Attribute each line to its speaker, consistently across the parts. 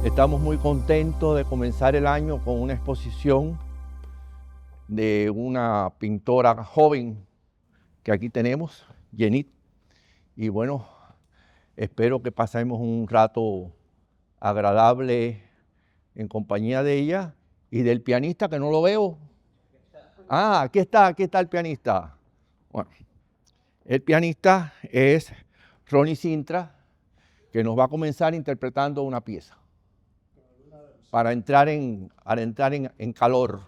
Speaker 1: Estamos muy contentos de comenzar el año con una exposición de una pintora joven que aquí tenemos, Yenit. Y bueno, espero que pasemos un rato agradable en compañía de ella y del pianista que no lo veo. Ah, aquí está el pianista. Bueno, el pianista es Ronnie Sintra, que nos va a comenzar interpretando una pieza para entrar en calor.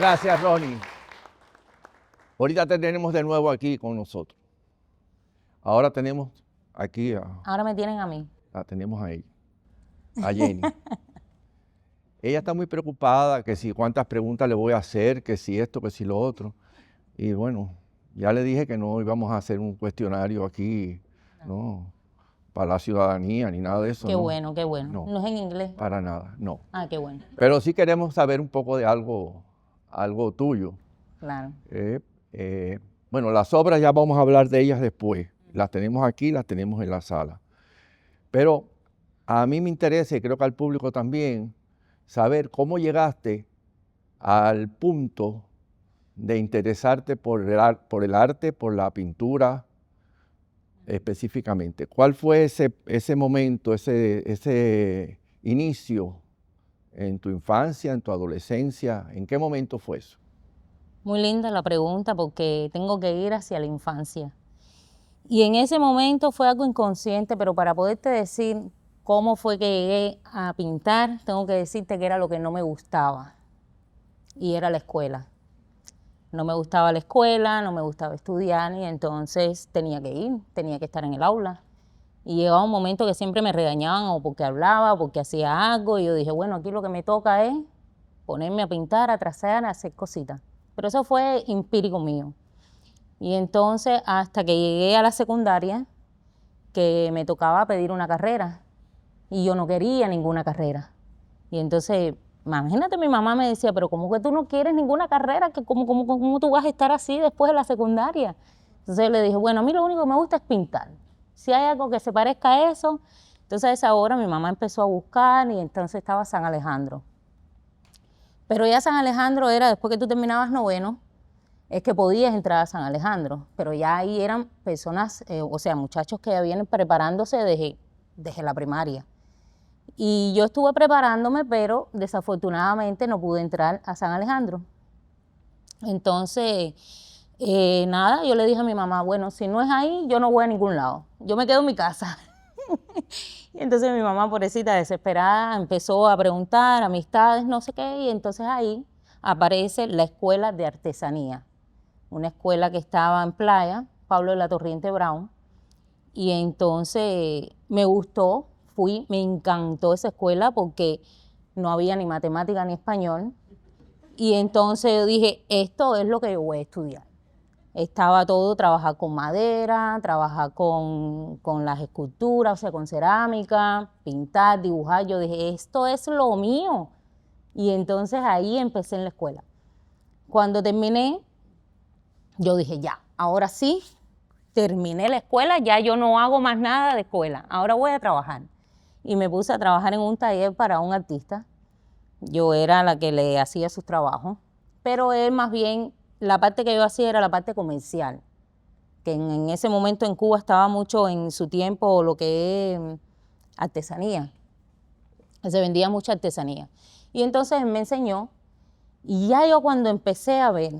Speaker 1: Gracias, Ronnie. Ahorita te tenemos de nuevo aquí con nosotros. Ahora tenemos aquí
Speaker 2: Ahora me tienen a mí.
Speaker 1: la tenemos a ella, a Jenny. Ella está muy preocupada, que si cuántas preguntas le voy a hacer, que si esto, que si lo otro. Y bueno, ya le dije que no íbamos a hacer un cuestionario aquí, no, para la ciudadanía, ni nada de eso.
Speaker 2: Qué
Speaker 1: ¿no?
Speaker 2: bueno, qué bueno.
Speaker 1: No.
Speaker 2: ¿No es en inglés?
Speaker 1: Para nada, no.
Speaker 2: Ah, qué bueno.
Speaker 1: Pero sí queremos saber un poco de algo tuyo.
Speaker 2: Claro.
Speaker 1: Bueno, las obras ya vamos a hablar de ellas después. Las tenemos aquí, las tenemos en la sala. Pero a mí me interesa, y creo que al público también, saber cómo llegaste al punto de interesarte por el arte, por la pintura específicamente. ¿Cuál fue ese momento, ese inicio en tu infancia, en tu adolescencia? ¿En qué momento fue eso?
Speaker 2: Muy linda la pregunta porque tengo que ir hacia la infancia. Y en ese momento fue algo inconsciente, pero para poderte decir cómo fue que llegué a pintar, tengo que decirte que era lo que no me gustaba. Y era la escuela. No me gustaba la escuela, no me gustaba estudiar y entonces tenía que ir, tenía que estar en el aula. Y llegaba un momento que siempre me regañaban o porque hablaba o porque hacía algo y yo dije, bueno, aquí lo que me toca es ponerme a pintar, a trazar, a hacer cositas. Pero eso fue empírico mío. Y entonces hasta que llegué a la secundaria, que me tocaba pedir una carrera y yo no quería ninguna carrera. Y entonces, imagínate, mi mamá me decía, pero ¿cómo que tú no quieres ninguna carrera? ¿Cómo tú vas a estar así después de la secundaria? Entonces le dije, bueno, a mí lo único que me gusta es pintar. Si hay algo que se parezca a eso. Entonces a esa hora mi mamá empezó a buscar y entonces estaba San Alejandro. Pero ya San Alejandro era después que tú terminabas noveno, es que podías entrar a San Alejandro, pero ya ahí eran personas, o sea, muchachos que ya vienen preparándose desde la primaria. Y yo estuve preparándome, pero desafortunadamente no pude entrar a San Alejandro. Entonces, nada, yo le dije a mi mamá, bueno, si no es ahí, yo no voy a ningún lado, yo me quedo en mi casa. Y entonces mi mamá, pobrecita, desesperada, empezó a preguntar, amistades, no sé qué, y entonces ahí aparece la Escuela de Artesanía, una escuela que estaba en Playa, Pablo de la Torriente Brown, y entonces me gustó, fui, me encantó esa escuela porque no había ni matemática ni español, y entonces yo dije, esto es lo que yo voy a estudiar. Estaba todo, trabajar con madera, trabajar con las esculturas, o sea, con cerámica, pintar, dibujar. Yo dije, esto es lo mío. Y entonces ahí empecé en la escuela. Cuando terminé, yo dije, ya, ahora sí, terminé la escuela, ya yo no hago más nada de escuela, ahora voy a trabajar. Y me puse a trabajar en un taller para un artista. Yo era la que le hacía sus trabajos, pero él más bien, la parte que yo hacía era la parte comercial, que en ese momento en Cuba estaba mucho en su tiempo lo que es artesanía, se vendía mucha artesanía. Y entonces él me enseñó, y ya yo cuando empecé a ver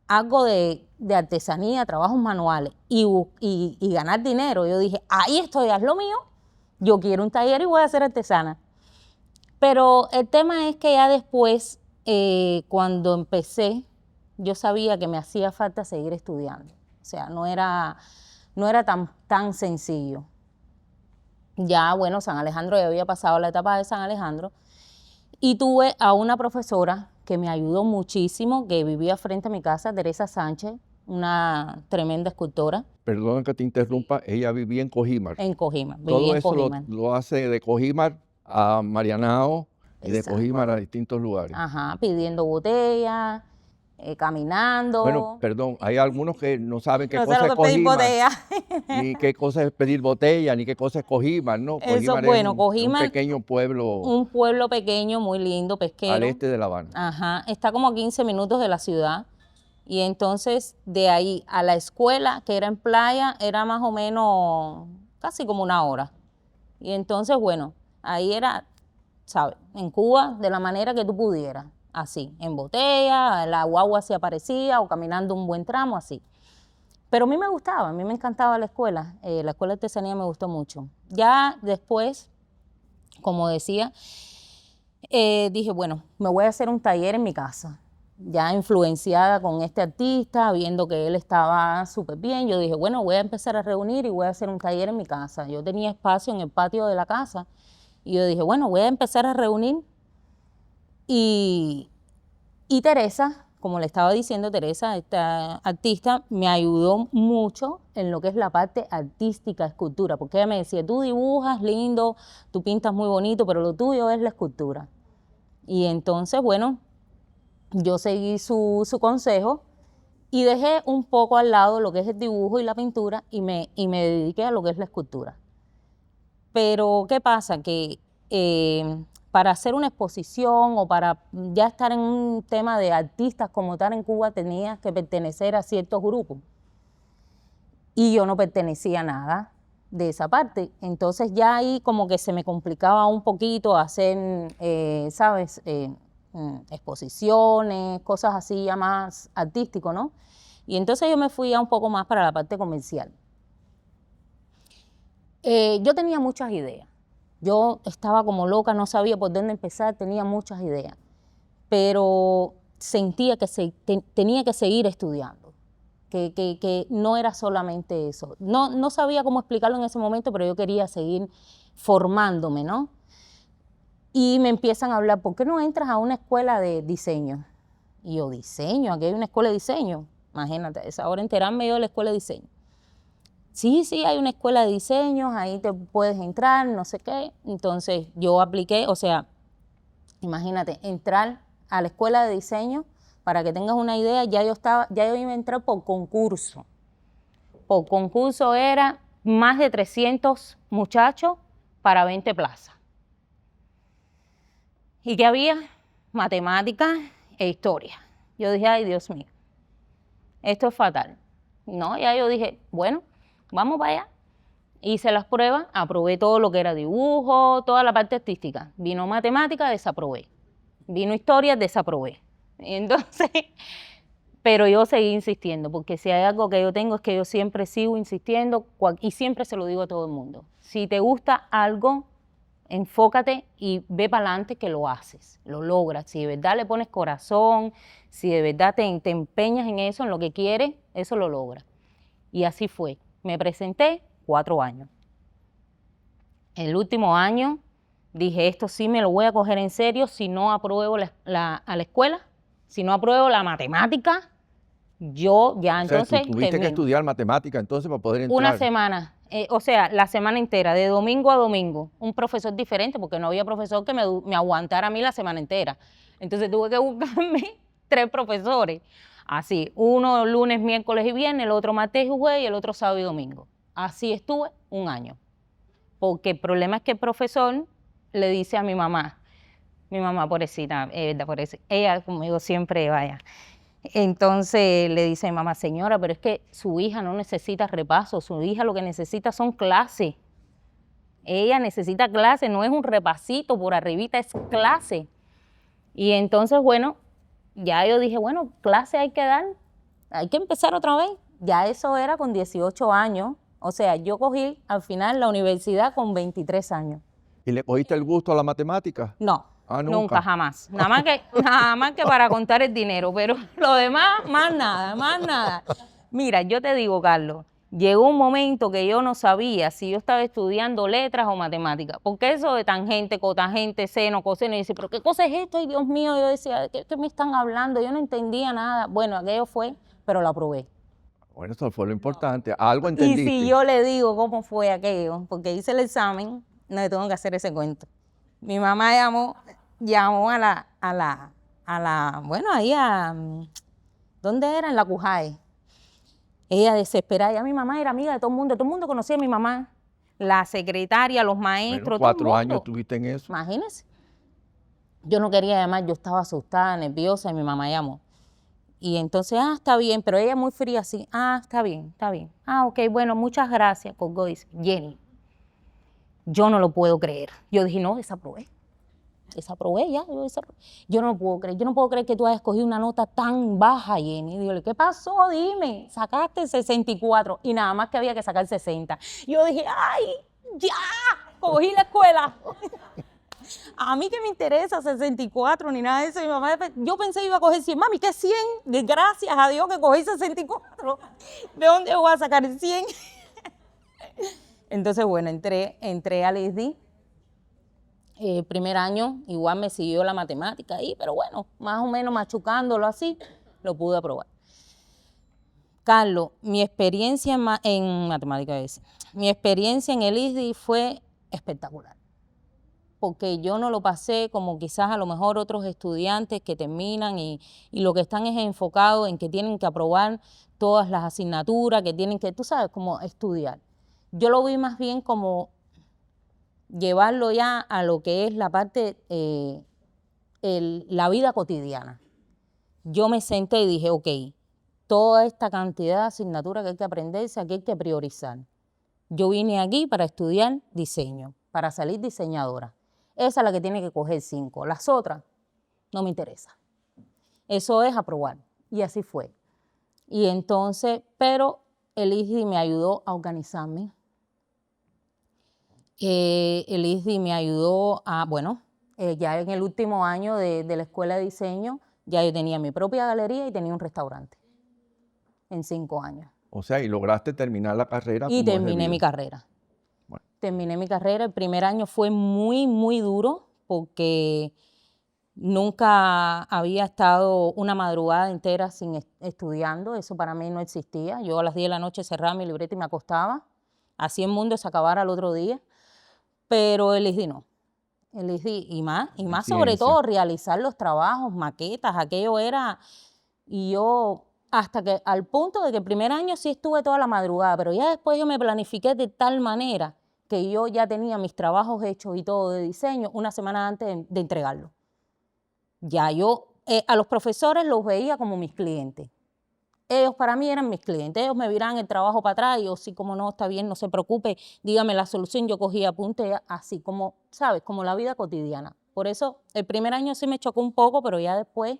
Speaker 2: algo de artesanía, trabajos manuales y ganar dinero, yo dije, ahí estoy, haz lo mío, yo quiero un taller y voy a ser artesana. Pero el tema es que ya después, cuando empecé, yo sabía que me hacía falta seguir estudiando. O sea, no era tan sencillo. Ya, bueno, San Alejandro, ya había pasado la etapa de San Alejandro. Y tuve a una profesora que me ayudó muchísimo, que vivía frente a mi casa, Teresa Sánchez, una tremenda escultora.
Speaker 1: Perdón que te interrumpa, ella vivía en Cojímar.
Speaker 2: En Cojímar,
Speaker 1: Todo
Speaker 2: vivía en
Speaker 1: eso
Speaker 2: Cojímar.
Speaker 1: lo hace de Cojímar a Marianao y de
Speaker 2: Exacto.
Speaker 1: Cojímar a distintos lugares.
Speaker 2: Ajá, pidiendo botellas, caminando.
Speaker 1: Bueno, perdón, hay algunos que no saben qué
Speaker 2: No sé
Speaker 1: cosa
Speaker 2: lo
Speaker 1: es
Speaker 2: que es pedir
Speaker 1: Cojímar,
Speaker 2: botella.
Speaker 1: ni qué cosa es pedir botella, ni qué cosa es Cojímar, ¿no?
Speaker 2: Eso,
Speaker 1: Cojímar
Speaker 2: bueno,
Speaker 1: es un
Speaker 2: Cojímar,
Speaker 1: pequeño pueblo
Speaker 2: un pueblo pequeño, muy lindo, pesquero.
Speaker 1: al este de La Habana.
Speaker 2: Ajá, está como a 15 minutos de la ciudad. Y entonces de ahí a la escuela, que era en Playa, era más o menos casi como una hora. Y entonces, bueno, ahí era, ¿sabes? En Cuba, de la manera que tú pudieras, así, en botella, la guagua se aparecía o caminando un buen tramo, así. Pero a mí me gustaba, a mí me encantaba la escuela de artesanía me gustó mucho. Ya después, como decía, dije, bueno, me voy a hacer un taller en mi casa. ya influenciada con este artista, viendo que él estaba súper bien, yo dije, bueno, voy a empezar a reunir y voy a hacer un taller en mi casa. Yo tenía espacio en el patio de la casa y yo dije, bueno, voy a empezar a reunir y Teresa, como le estaba diciendo, Teresa, esta artista, me ayudó mucho en lo que es la parte artística, escultura, porque ella me decía, tú dibujas lindo, tú pintas muy bonito, pero lo tuyo es la escultura. Y entonces, bueno, yo seguí su consejo y dejé un poco al lado lo que es el dibujo y la pintura y me dediqué a lo que es la escultura. Pero, ¿qué pasa? Que para hacer una exposición o para ya estar en un tema de artistas como tal en Cuba tenías que pertenecer a ciertos grupos. Y yo no pertenecía a nada de esa parte. Entonces ya ahí como que se me complicaba un poquito hacer, ¿sabes? Exposiciones, cosas así ya más artístico, ¿no? Y entonces yo me fui ya un poco más para la parte comercial. Yo tenía muchas ideas. Yo estaba como loca, no sabía por dónde empezar, tenía muchas ideas. Pero sentía que tenía que seguir estudiando, que no era solamente eso. No sabía cómo explicarlo en ese momento, pero yo quería seguir formándome, ¿no? Y me empiezan a hablar, ¿por qué no entras a una escuela de diseño? Y yo, ¿diseño? ¿Aquí hay una escuela de diseño? Imagínate, es ahora enterarme yo de la escuela de diseño. Sí, hay una escuela de diseño, ahí te puedes entrar, no sé qué. Entonces yo apliqué, o sea, imagínate, entrar a la escuela de diseño, para que tengas una idea, ya yo iba a entrar por concurso. Por concurso era más de 300 muchachos para 20 plazas. ¿Y qué había? Matemáticas e historia. Yo dije, ay, Dios mío, esto es fatal. No, ya yo dije, bueno, vamos para allá. Hice las pruebas, aprobé todo lo que era dibujo, toda la parte artística. Vino matemática, desaprobé. Vino historia, desaprobé. Entonces, pero yo seguí insistiendo, porque si hay algo que yo tengo es que yo siempre sigo insistiendo y siempre se lo digo a todo el mundo. Si te gusta algo, enfócate y ve para adelante que lo haces, lo logras. Si de verdad le pones corazón, si de verdad te empeñas en eso, en lo que quieres, eso lo logras. Y así fue. Me presenté 4 años. El último año dije, esto sí me lo voy a coger en serio si no apruebo a la escuela, si no apruebo la matemática, yo ya entonces
Speaker 1: tú tuviste que estudiar matemática entonces para poder entrar.
Speaker 2: Una semana, o sea, la semana entera, de domingo a domingo, un profesor diferente, porque no había profesor que me aguantara a mí la semana entera. Entonces tuve que buscarme 3 profesores, así, uno lunes, miércoles y viernes, el otro martes y jueves y el otro sábado y domingo. Así estuve 1 año, porque el problema es que el profesor le dice a mi mamá, pobrecita, ella conmigo siempre vaya. Entonces le dice a mi mamá, señora, pero es que su hija no necesita repaso, su hija lo que necesita son clases. Ella necesita clases, no es un repasito por arribita, es clase. Y entonces, bueno, ya yo dije, bueno, clase hay que dar, hay que empezar otra vez. Ya eso era con 18 años, o sea, yo cogí al final la universidad con 23 años.
Speaker 1: ¿Y le cogiste el gusto a la matemática?
Speaker 2: No.
Speaker 1: Ah,
Speaker 2: nunca, jamás. Nada más que para contar el dinero, pero lo demás, más nada. Mira, yo te digo, Carlos, llegó un momento que yo no sabía si yo estaba estudiando letras o matemáticas, porque eso de tangente, cotangente, seno, coseno, y dice, pero ¿qué cosa es esto? Ay, Dios mío, yo decía, ¿qué me están hablando? Yo no entendía nada. Bueno, aquello fue, pero lo aprobé.
Speaker 1: Bueno, eso fue lo importante, algo entendiste.
Speaker 2: Y si yo le digo cómo fue aquello, porque hice el examen, no le tengo que hacer ese cuento. Mi mamá llamó a la, bueno, ahí ¿dónde era? En la Cujay. Ella desesperada, ya mi mamá era amiga de todo el mundo conocía a mi mamá, la secretaria, los maestros,
Speaker 1: bueno,
Speaker 2: todo el
Speaker 1: 4 años
Speaker 2: mundo.
Speaker 1: estuviste en eso.
Speaker 2: Imagínense. Yo no quería llamar, yo estaba asustada, nerviosa y mi mamá llamó. Y entonces, está bien, pero ella muy fría así, está bien. Ok, bueno, muchas gracias, colgó, dice, Jenny, yo no lo puedo creer. Yo dije, no, desaprobé ya. Yo no puedo creer que tú hayas cogido una nota tan baja, Jenny. Digo, ¿qué pasó? Dime, sacaste 64 y nada más que había que sacar 60. Yo dije, ¡ay, ya! Cogí la escuela. A mí que me interesa 64 ni nada de eso. Mi mamá, yo pensé que iba a coger 100. Mami, ¿qué 100? Gracias a Dios que cogí 64. ¿De dónde voy a sacar 100? Entonces, bueno, entré al ISD. Primer año igual me siguió la matemática ahí, pero bueno, más o menos machucándolo así, lo pude aprobar. Carlos, mi experiencia en matemática mi experiencia en el ISD fue espectacular, porque yo no lo pasé como quizás a lo mejor otros estudiantes que terminan y lo que están es enfocado en que tienen que aprobar todas las asignaturas, que tienen que, tú sabes, como estudiar. Yo lo vi más bien como llevarlo ya a lo que es la parte, la vida cotidiana. Yo me senté y dije, ok, toda esta cantidad de asignaturas que hay que aprenderse, aquí hay que priorizar. Yo vine aquí para estudiar diseño, para salir diseñadora. Esa es la que tiene que coger 5. Las otras no me interesa. Eso es aprobar. Y así fue. Y entonces, pero el ISDI me ayudó a organizarme. El ISDI me ayudó a, bueno, ya en el último año de la escuela de diseño, ya yo tenía mi propia galería y tenía un restaurante en 5 años.
Speaker 1: O sea, y lograste terminar la carrera.
Speaker 2: Y terminé mi carrera. Bueno. Terminé mi carrera. El primer año fue muy, muy duro porque nunca había estado una madrugada entera sin estudiando. Eso para mí no existía. Yo a las 10 de la noche cerraba mi libreta y me acostaba. Así el mundo se acabara al otro día. Pero el ISDI no. El ISDI y más sobre todo realizar los trabajos, maquetas, aquello era. Y yo, hasta que al punto de que el primer año sí estuve toda la madrugada, pero ya después yo me planifiqué de tal manera que yo ya tenía mis trabajos hechos y todo de diseño una semana antes de entregarlo. Ya yo a los profesores los veía como mis clientes. Ellos para mí eran mis clientes, ellos me vieran el trabajo para atrás y yo, sí, como no, está bien, no se preocupe, dígame la solución, yo cogía apuntes así como, ¿sabes? Como la vida cotidiana. Por eso el primer año sí me chocó un poco, pero ya después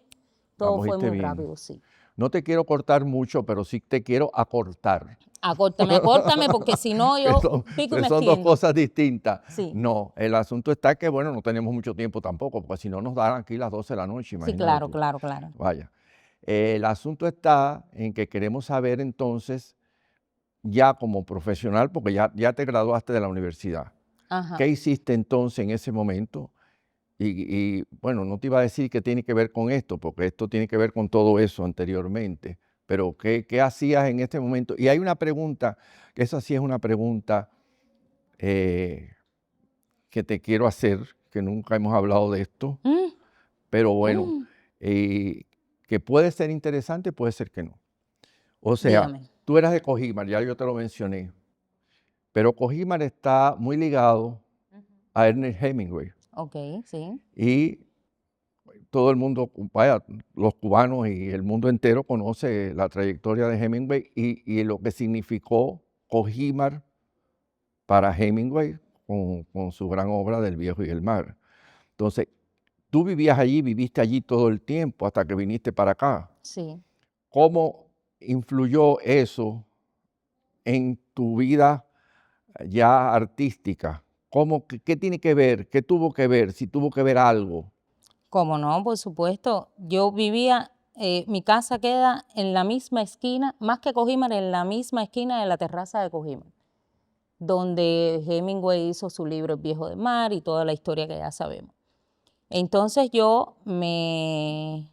Speaker 2: todo fue muy rápido, sí.
Speaker 1: No te quiero cortar mucho, pero sí te quiero acortar.
Speaker 2: Acórtame, porque si no yo pico y me
Speaker 1: son
Speaker 2: extiendo.
Speaker 1: Dos cosas distintas.
Speaker 2: Sí.
Speaker 1: No, el asunto está que, bueno, no tenemos mucho tiempo tampoco, porque si no nos dan aquí las 12 de la noche, imagínate.
Speaker 2: Sí, claro.
Speaker 1: Vaya. El asunto está en que queremos saber entonces, ya como profesional, porque ya te graduaste de la universidad.
Speaker 2: Ajá.
Speaker 1: ¿Qué hiciste entonces en ese momento? Y bueno, no te iba a decir que tiene que ver con esto, porque esto tiene que ver con todo eso anteriormente, pero ¿qué hacías en este momento? Y hay una pregunta, que esa sí es una pregunta que te quiero hacer, que nunca hemos hablado de esto, pero bueno, que puede ser interesante, puede ser que no. O sea,
Speaker 2: dígame.
Speaker 1: Tú eras de Cogímar, ya yo te lo mencioné, pero Cogímar está muy ligado a Ernest Hemingway.
Speaker 2: Ok, sí.
Speaker 1: Y todo el mundo, vaya, los cubanos y el mundo entero conoce la trayectoria de Hemingway y lo que significó Cogímar para Hemingway con su gran obra del Viejo y el Mar. Entonces, tú vivías allí, viviste allí todo el tiempo hasta que viniste para acá.
Speaker 2: Sí.
Speaker 1: ¿Cómo influyó eso en tu vida ya artística? ¿Qué tiene que ver? ¿Qué tuvo que ver? Si tuvo que ver algo.
Speaker 2: Cómo no, por supuesto. Yo vivía, mi casa queda en la misma esquina, más que Cogímar, en la misma esquina de la terraza de Cogímar, donde Hemingway hizo su libro El Viejo del Mar y toda la historia que ya sabemos. Entonces yo me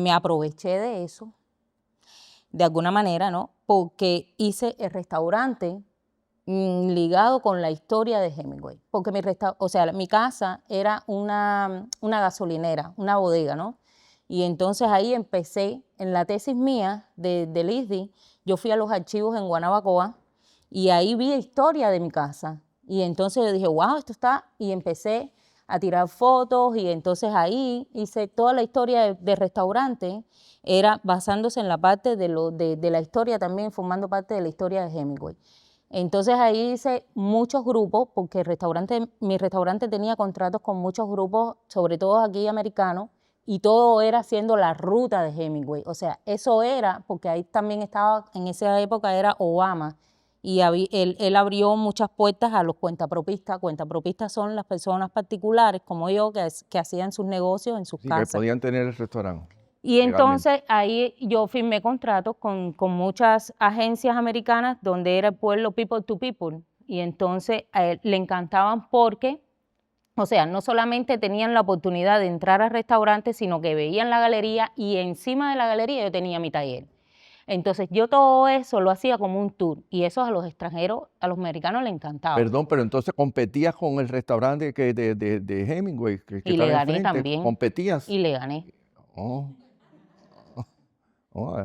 Speaker 2: aproveché de eso, de alguna manera, ¿no? Porque hice el restaurante ligado con la historia de Hemingway, porque mi casa era una gasolinera, una bodega, ¿no? Y entonces ahí empecé, en la tesis mía del ISDI, yo fui a los archivos en Guanabacoa y ahí vi historia de mi casa. Y entonces yo dije, wow, esto está, y empecé a tirar fotos y entonces ahí hice toda la historia de restaurante, era basándose en la parte de la historia también, formando parte de la historia de Hemingway. Entonces ahí hice muchos grupos, porque mi restaurante tenía contratos con muchos grupos, sobre todo aquí americanos, y todo era haciendo la ruta de Hemingway. O sea, eso era, porque ahí también estaba, en esa época era Obama, Y él abrió muchas puertas a los cuentapropistas. Cuentapropistas son las personas particulares como yo que hacían sus negocios en sus
Speaker 1: Sí, que
Speaker 2: casas.
Speaker 1: podían tener el restaurante.
Speaker 2: Y
Speaker 1: legalmente.
Speaker 2: entonces ahí yo firmé contratos con muchas agencias americanas donde era el pueblo people to people. Y entonces a él le encantaban porque, o sea, no solamente tenían la oportunidad de entrar al restaurante, sino que veían la galería y encima de la galería yo tenía mi taller. Entonces yo todo eso lo hacía como un tour y eso a los extranjeros, a los americanos les encantaba.
Speaker 1: Perdón, pero entonces competías con el restaurante de Hemingway, que
Speaker 2: Y le
Speaker 1: estaba
Speaker 2: gané
Speaker 1: enfrente.
Speaker 2: también.
Speaker 1: ¿Competías?
Speaker 2: Y le gané.
Speaker 1: Oh. Oh,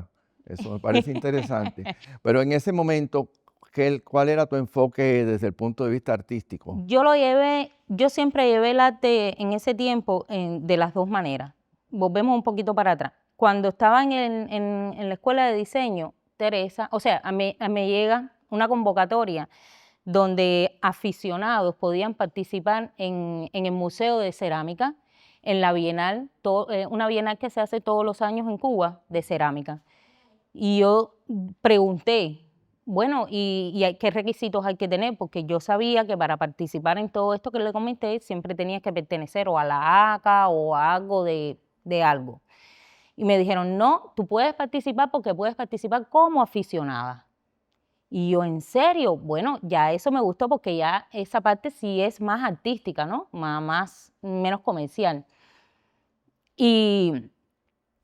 Speaker 1: eso me parece interesante. Pero en ese momento, ¿cuál era tu enfoque desde el punto de vista artístico?
Speaker 2: Yo siempre llevé el arte en ese tiempo de las dos maneras. Volvemos un poquito para atrás. Cuando estaba en la escuela de diseño, Teresa, o sea, a mí me llega una convocatoria donde aficionados podían participar en el Museo de Cerámica, en la Bienal, una Bienal que se hace todos los años en Cuba de cerámica. Y yo pregunté, bueno, ¿y qué requisitos hay que tener? Porque yo sabía que para participar en todo esto que le comenté, siempre tenías que pertenecer o a la ACA o a algo de algo. Y me dijeron, no, tú puedes participar porque puedes participar como aficionada. Y yo, ¿en serio? Bueno, ya eso me gustó porque ya esa parte sí es más artística, ¿no? Menos comercial. Y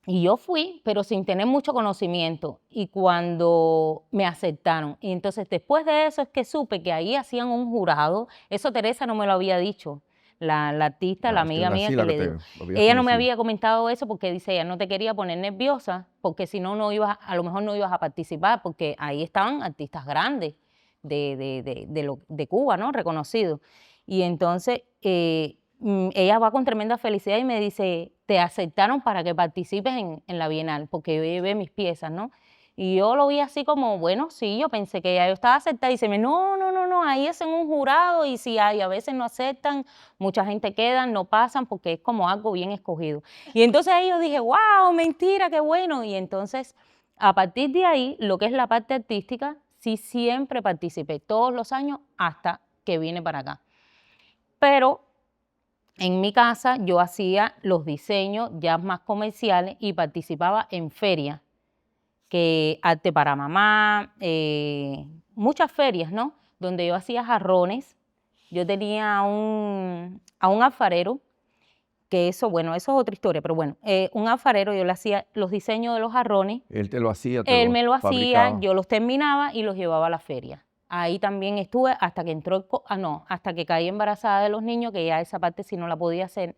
Speaker 2: yo fui, pero sin tener mucho conocimiento. Y cuando me aceptaron, y entonces después de eso es que supe que ahí hacían un jurado. Eso Teresa no me lo había dicho, la artista, la amiga mía que le digo. Ella no me había comentado eso porque dice, ella no te quería poner nerviosa, porque si no, a lo mejor no ibas a participar, porque ahí estaban artistas grandes de Cuba, ¿no? Reconocidos. Y entonces ella va con tremenda felicidad y me dice, te aceptaron para que participes en la Bienal, porque yo llevé mis piezas, ¿no? Y yo lo vi así como, bueno, sí, yo pensé que ya yo estaba aceptada. Y dice, no, ahí es en un jurado y si hay, a veces no aceptan, mucha gente queda, no pasan porque es como algo bien escogido. Y entonces ahí yo dije, wow, mentira, qué bueno. Y entonces, a partir de ahí, lo que es la parte artística, sí siempre participé, todos los años hasta que vine para acá. Pero en mi casa yo hacía los diseños ya más comerciales y participaba en ferias, que arte para mamá, muchas ferias, ¿no? Donde yo hacía jarrones. Yo tenía a un alfarero, que eso, bueno, eso es otra historia, pero bueno, un alfarero, yo le hacía los diseños de los jarrones.
Speaker 1: Él te lo hacía,
Speaker 2: Él me lo
Speaker 1: fabricaba.
Speaker 2: hacía, yo los terminaba y los llevaba a la feria. Ahí también estuve hasta que hasta que caí embarazada de los niños, que ya esa parte sí no la podía hacer.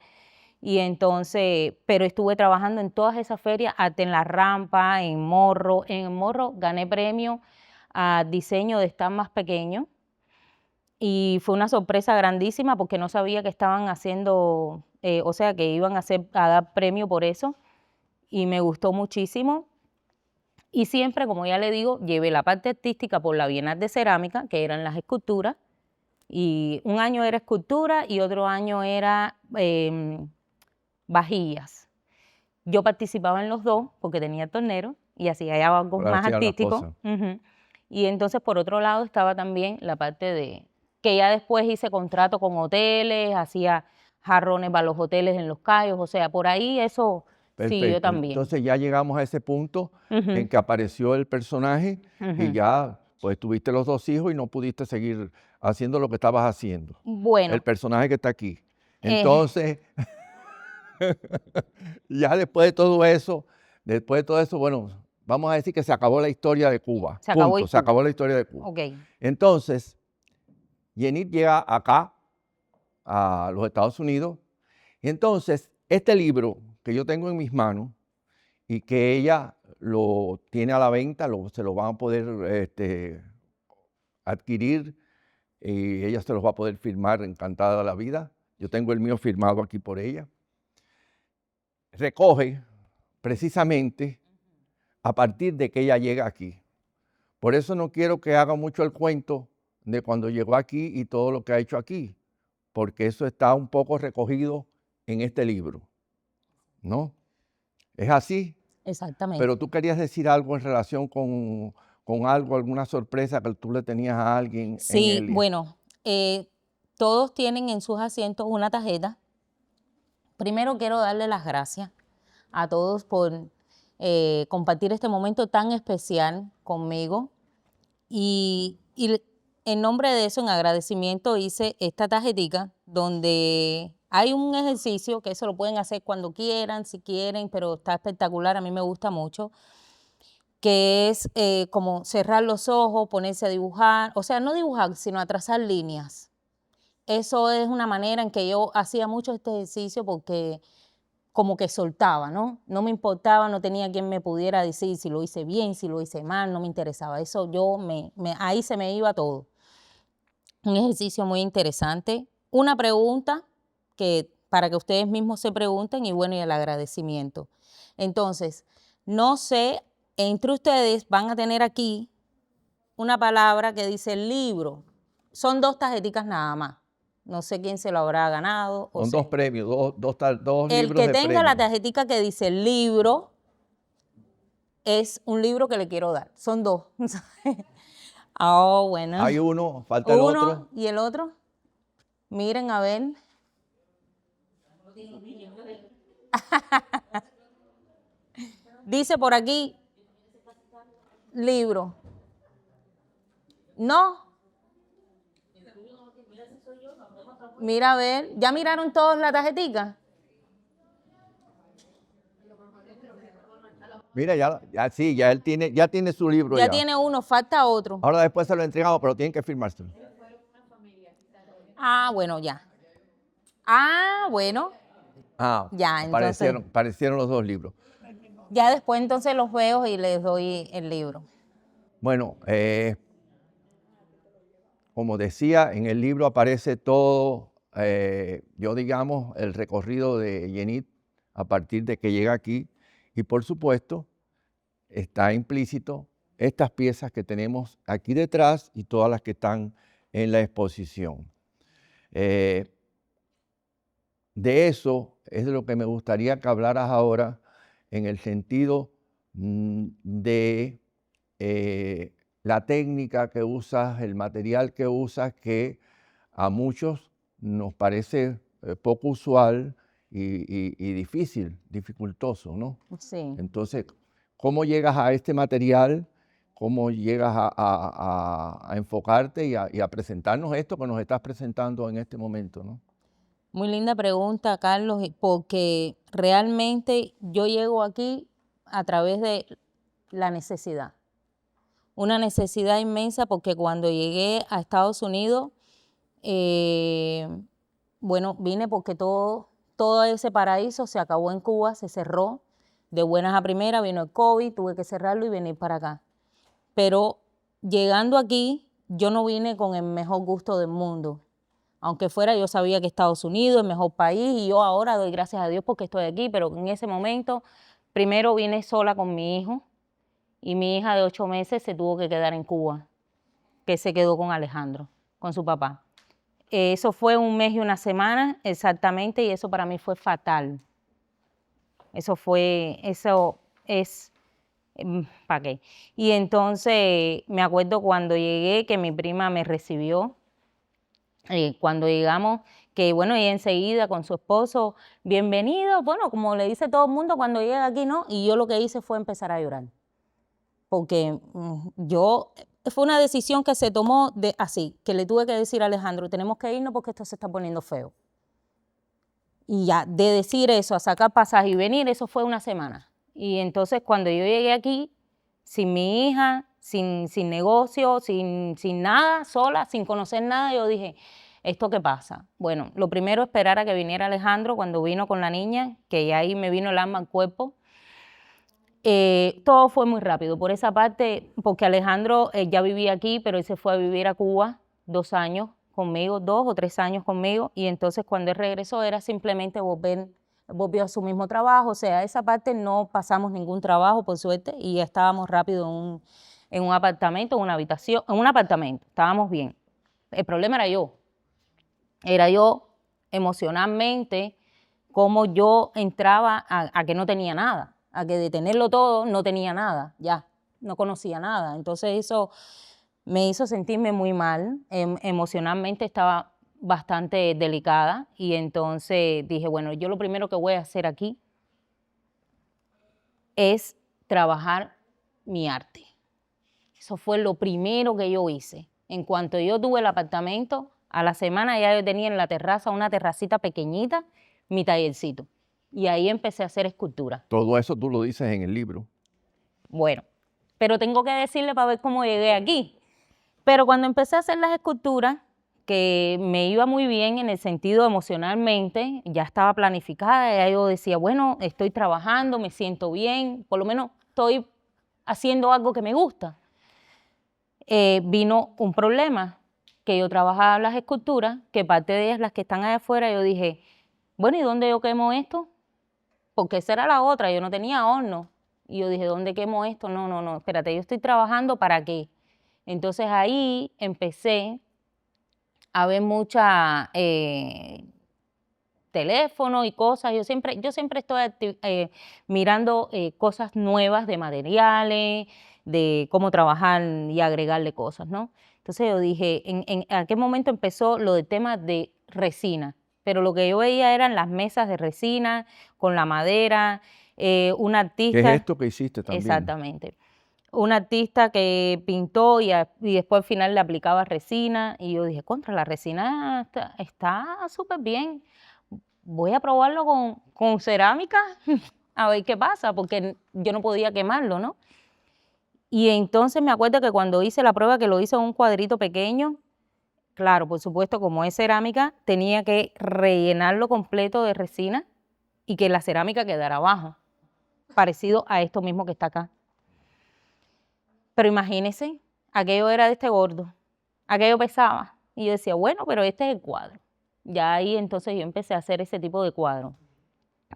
Speaker 2: Y entonces, pero estuve trabajando en todas esas ferias, hasta en La Rampa, en Morro. En Morro gané premio a diseño de stand más pequeño. Y fue una sorpresa grandísima porque no sabía que estaban haciendo, o sea, que iban a dar premio por eso. Y me gustó muchísimo. Y siempre, como ya le digo, llevé la parte artística por la Bienal de Cerámica, que eran las esculturas. Y un año era escultura y otro año era vajillas. Yo participaba en los dos porque tenía tornero y hacía algo más artístico. Y entonces, por otro lado, estaba también la parte de que ya después hice contrato con hoteles, hacía jarrones para los hoteles en Los Cayos, o sea, por ahí eso
Speaker 1: Perfecto.
Speaker 2: sí, yo también.
Speaker 1: Entonces ya llegamos a ese punto en que apareció el personaje y ya pues tuviste los dos hijos y no pudiste seguir haciendo lo que estabas haciendo.
Speaker 2: Bueno.
Speaker 1: El personaje que está aquí. Entonces, ya después de todo eso, bueno, vamos a decir que se acabó la historia de Cuba. Se acabó la historia de Cuba.
Speaker 2: Okay.
Speaker 1: Entonces, Yenit llega acá, a los Estados Unidos, y entonces este libro que yo tengo en mis manos y que ella lo tiene a la venta, se lo van a poder adquirir y ella se los va a poder firmar encantada de la vida. Yo tengo el mío firmado aquí por ella. Recoge precisamente a partir de que ella llega aquí. Por eso no quiero que haga mucho el cuento de cuando llegó aquí y todo lo que ha hecho aquí, porque eso está un poco recogido en este libro, ¿no? ¿Es así?
Speaker 2: Exactamente.
Speaker 1: Pero tú querías decir algo en relación con con algo, alguna sorpresa que tú le tenías a alguien en
Speaker 2: Sí,
Speaker 1: el...
Speaker 2: bueno, todos tienen en sus asientos una tarjeta. Primero quiero darle las gracias a todos por compartir este momento tan especial conmigo. Y en nombre de eso, en agradecimiento, hice esta tarjetica donde hay un ejercicio que eso lo pueden hacer cuando quieran, si quieren, pero está espectacular, a mí me gusta mucho, que es como cerrar los ojos, ponerse a dibujar, o sea, no dibujar, sino a trazar líneas. Eso es una manera en que yo hacía mucho este ejercicio porque como que soltaba, ¿no? No me importaba, no tenía quien me pudiera decir si lo hice bien, si lo hice mal, no me interesaba. Eso yo ahí se me iba todo. Un ejercicio muy interesante. Una pregunta para que ustedes mismos se pregunten y bueno, y el agradecimiento. Entonces, no sé, entre ustedes van a tener aquí una palabra que dice libro. Son 2 tarjeticas nada más. No sé quién se lo habrá ganado.
Speaker 1: Son 2 premios, dos
Speaker 2: El
Speaker 1: libros
Speaker 2: que
Speaker 1: de
Speaker 2: tenga la
Speaker 1: premio.
Speaker 2: tarjetica que dice libro es un libro que le quiero dar. Son 2. Oh, bueno.
Speaker 1: Hay uno, falta el otro.
Speaker 2: Uno y el otro. Miren, a ver. Dice por aquí, libro. No. Mira, a ver. ¿Ya miraron todos la tarjetica?
Speaker 1: Mira, sí, ya él tiene, ya tiene su libro
Speaker 2: Ya
Speaker 1: ya.
Speaker 2: tiene uno, falta otro.
Speaker 1: Ahora después se lo entregamos, pero tienen que firmárselo.
Speaker 2: Ah, bueno, ya. Ah, bueno.
Speaker 1: Ah,
Speaker 2: Ya, entonces.
Speaker 1: aparecieron los 2 libros.
Speaker 2: Ya después entonces los veo y les doy el libro.
Speaker 1: Bueno, como decía, en el libro aparece todo, yo digamos, el recorrido de Yenit a partir de que llega aquí. Y por supuesto, está implícito estas piezas que tenemos aquí detrás y todas las que están en la exposición. De eso es de lo que me gustaría que hablaras ahora en el sentido de la técnica que usas, el material que usas, que a muchos nos parece poco usual y difícil, dificultoso, ¿no?
Speaker 2: Sí.
Speaker 1: Entonces, ¿cómo llegas a este material? ¿Cómo llegas a enfocarte y a presentarnos esto que nos estás presentando en este momento, ¿no?
Speaker 2: Muy linda pregunta, Carlos, porque realmente yo llego aquí a través de la necesidad. Una necesidad inmensa porque cuando llegué a Estados Unidos, bueno, vine porque todo ese paraíso se acabó en Cuba, se cerró. De buenas a primeras vino el COVID, tuve que cerrarlo y venir para acá. Pero llegando aquí, yo no vine con el mejor gusto del mundo. Aunque fuera, yo sabía que Estados Unidos es el mejor país y yo ahora doy gracias a Dios porque estoy aquí, pero en ese momento, primero vine sola con mi hijo y mi hija de 8 meses se tuvo que quedar en Cuba, que se quedó con Alejandro, con su papá. Eso fue 1 mes y 1 semana exactamente y eso para mí fue fatal. Eso es, ¿para qué? Y entonces me acuerdo cuando llegué que mi prima me recibió. Cuando llegamos, que bueno, ella enseguida con su esposo, bienvenido, bueno, como le dice todo el mundo cuando llega aquí, ¿no? Y yo lo que hice fue empezar a llorar. Porque fue una decisión que se tomó así, que le tuve que decir a Alejandro, tenemos que irnos porque esto se está poniendo feo. Y ya, de decir eso, a sacar pasaje y venir, eso fue 1 semana. Y entonces cuando yo llegué aquí, sin mi hija, sin negocio, sin nada, sola, sin conocer nada, yo dije, ¿esto qué pasa? Bueno, lo primero esperar a que viniera Alejandro cuando vino con la niña, que ya ahí me vino el alma al cuerpo. Todo fue muy rápido, por esa parte, porque Alejandro ya vivía aquí, pero él se fue a vivir a Cuba 2 años conmigo, 2 o 3 años conmigo, y entonces cuando él regresó era simplemente volvió a su mismo trabajo, o sea, esa parte no pasamos ningún trabajo, por suerte, y ya estábamos rápido en un apartamento, en una habitación, en un apartamento, estábamos bien. El problema era yo emocionalmente, cómo yo entraba a que no tenía nada, a que de tenerlo todo no tenía nada, ya. no conocía nada. Entonces eso me hizo sentirme muy mal, emocionalmente estaba bastante delicada y entonces dije, bueno, yo lo primero que voy a hacer aquí es trabajar mi arte. Eso fue lo primero que yo hice. En cuanto yo tuve el apartamento, a la semana ya yo tenía en la terraza, una terracita pequeñita, mi tallercito. Y ahí empecé a hacer escultura.
Speaker 1: Todo eso tú lo dices en el libro.
Speaker 2: Bueno, pero tengo que decirle para ver cómo llegué aquí. Pero cuando empecé a hacer las esculturas, que me iba muy bien en el sentido emocionalmente, ya estaba planificada, ya yo decía, bueno, estoy trabajando, me siento bien, por lo menos estoy haciendo algo que me gusta. Vino un problema, que yo trabajaba las esculturas, que parte de ellas, las que están allá afuera, yo dije, bueno, ¿y dónde yo quemo esto? Porque esa era la otra, yo no tenía horno. Y yo dije, ¿dónde quemo esto? No, espérate, yo estoy trabajando ¿para qué? Entonces ahí empecé a ver mucha teléfono y cosas. Yo siempre estoy mirando cosas nuevas de materiales, de cómo trabajar y agregarle cosas, ¿no? Entonces yo dije, en aquel momento empezó lo del tema de resina, pero lo que yo veía eran las mesas de resina con la madera, un
Speaker 1: ¿Qué es
Speaker 2: artista,
Speaker 1: esto que hiciste también?
Speaker 2: exactamente, un artista que pintó y después al final le aplicaba resina y yo dije, contra, la resina está súper bien, voy a probarlo con cerámica a ver qué pasa, porque yo no podía quemarlo, ¿no? Y entonces me acuerdo que cuando hice la prueba, que lo hice en un cuadrito pequeño, claro, por supuesto, como es cerámica, tenía que rellenarlo completo de resina y que la cerámica quedara abajo, parecido a esto mismo que está acá. Pero imagínense, aquello era de este gordo, aquello pesaba. Y yo decía, bueno, pero este es el cuadro. Ya ahí entonces yo empecé a hacer ese tipo de cuadro.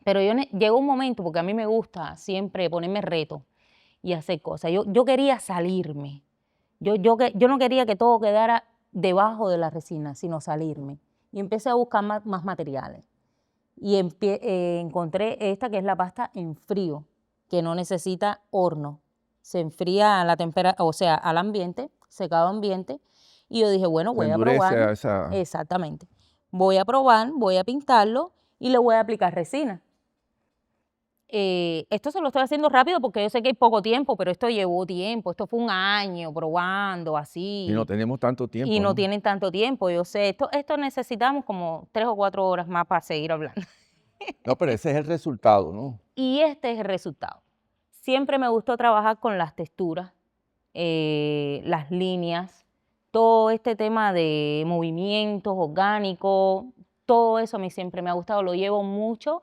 Speaker 2: Pero llegó un momento, porque a mí me gusta siempre ponerme reto y hacer cosas. Yo quería salirme. Yo no quería que todo quedara debajo de la resina, sino salirme. Y empecé a buscar más materiales. Y encontré esta que es la pasta en frío, que no necesita horno. Se enfría a la temperatura, o sea, al ambiente, secado ambiente. Y yo dije, bueno,
Speaker 1: Se
Speaker 2: voy a
Speaker 1: endurece
Speaker 2: probar.
Speaker 1: a esa...
Speaker 2: Exactamente. Voy a probar, voy a pintarlo y le voy a aplicar resina. Esto se lo estoy haciendo rápido porque yo sé que hay poco tiempo, pero esto llevó tiempo. Esto fue un año probando
Speaker 1: Y no
Speaker 2: así.
Speaker 1: tenemos tanto
Speaker 2: Y
Speaker 1: tiempo,
Speaker 2: no
Speaker 1: ¿no?
Speaker 2: tienen tanto tiempo. Yo sé, esto necesitamos como 3 o 4 horas más para seguir hablando.
Speaker 1: No, pero ese es el resultado, ¿no?
Speaker 2: Y este es el resultado. Siempre me gustó trabajar con las texturas, las líneas, todo este tema de movimientos orgánicos, todo eso a mí siempre me ha gustado. Lo llevo mucho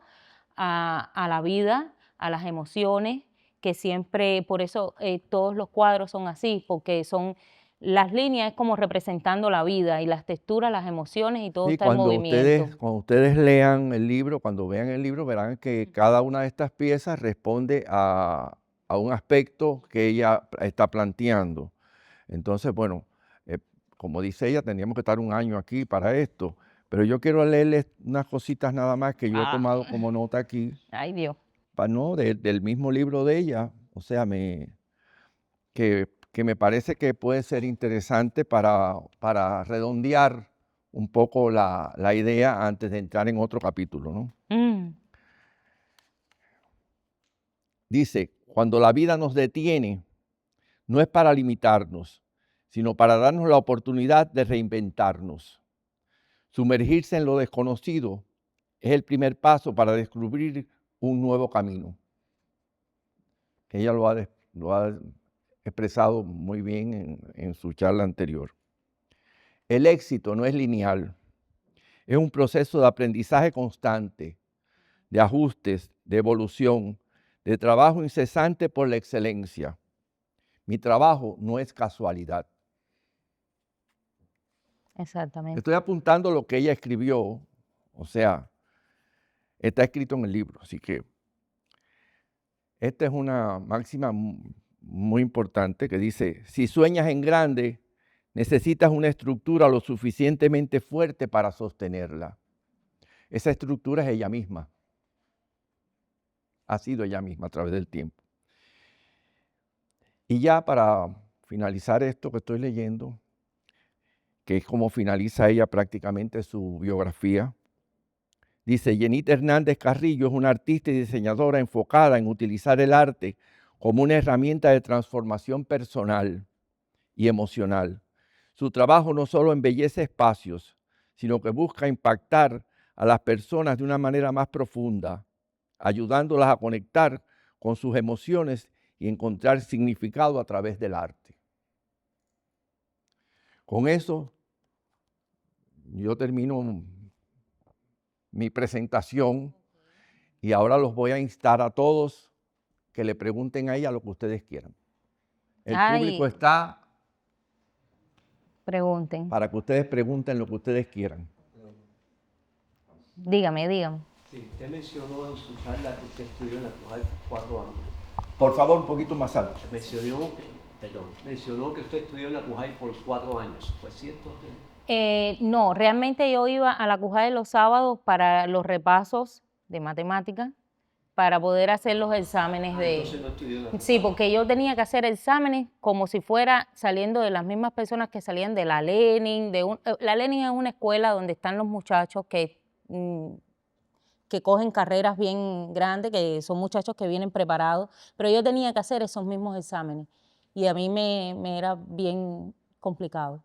Speaker 2: a la vida, a las emociones, que siempre, por eso todos los cuadros son así, porque son las líneas es como representando la vida y las texturas, las emociones y todo
Speaker 1: Sí,
Speaker 2: está en movimiento.
Speaker 1: cuando ustedes lean el libro, cuando vean el libro, verán que cada una de estas piezas responde a un aspecto que ella está planteando. Entonces, bueno, eh, como dice ella, tendríamos que estar un año aquí para esto, pero yo quiero leerles unas cositas nada más que yo he
Speaker 2: Ah,
Speaker 1: tomado como nota aquí,
Speaker 2: ay Dios.
Speaker 1: ¿no? Del mismo libro de ella, o sea, que me parece que puede ser interesante para redondear un poco la idea antes de entrar en otro capítulo, ¿no?
Speaker 2: Mm,
Speaker 1: Dice, cuando la vida nos detiene, no es para limitarnos, sino para darnos la oportunidad de reinventarnos. Sumergirse en lo desconocido es el primer paso para descubrir un nuevo camino. Ella lo ha expresado muy bien en su charla anterior. El éxito no es lineal, es un proceso de aprendizaje constante, de ajustes, de evolución, de trabajo incesante por la excelencia. Mi trabajo no es casualidad.
Speaker 2: exactamente.
Speaker 1: Estoy apuntando lo que ella escribió, o sea, está escrito en el libro, así que esta es una máxima muy importante que dice, si sueñas en grande, necesitas una estructura lo suficientemente fuerte para sostenerla. Esa estructura es ella misma, ha sido ella misma a través del tiempo. Y ya para finalizar esto que estoy leyendo, que es como finaliza ella prácticamente su biografía, dice: Yenit Hernández Carrillo es una artista y diseñadora enfocada en utilizar el arte como una herramienta de transformación personal y emocional. Su trabajo no solo embellece espacios, sino que busca impactar a las personas de una manera más profunda, ayudándolas a conectar con sus emociones y encontrar significado a través del arte. Con eso, yo termino mi presentación y ahora los voy a instar a todos que le pregunten a ella lo que ustedes quieran. El público está
Speaker 2: Pregunten.
Speaker 1: para que ustedes pregunten lo que ustedes quieran.
Speaker 2: Dígame.
Speaker 3: Sí, usted mencionó en su charla que usted estudió en la Cruz por 4 años.
Speaker 1: Por favor, un poquito más alto.
Speaker 3: Mencionó que usted estudió en la Cruz por 4 años. ¿Fue cierto?
Speaker 2: No, realmente yo iba a la CUJAE los sábados para los repasos de matemáticas, para poder hacer los exámenes
Speaker 3: Entonces no estudió en la
Speaker 2: Sí, porque yo tenía que hacer exámenes como si fuera saliendo de las mismas personas que salían de la Lenin. La Lenin es una escuela donde están los muchachos que cogen carreras bien grandes, que son muchachos que vienen preparados, pero yo tenía que hacer esos mismos exámenes y a mí me era bien complicado.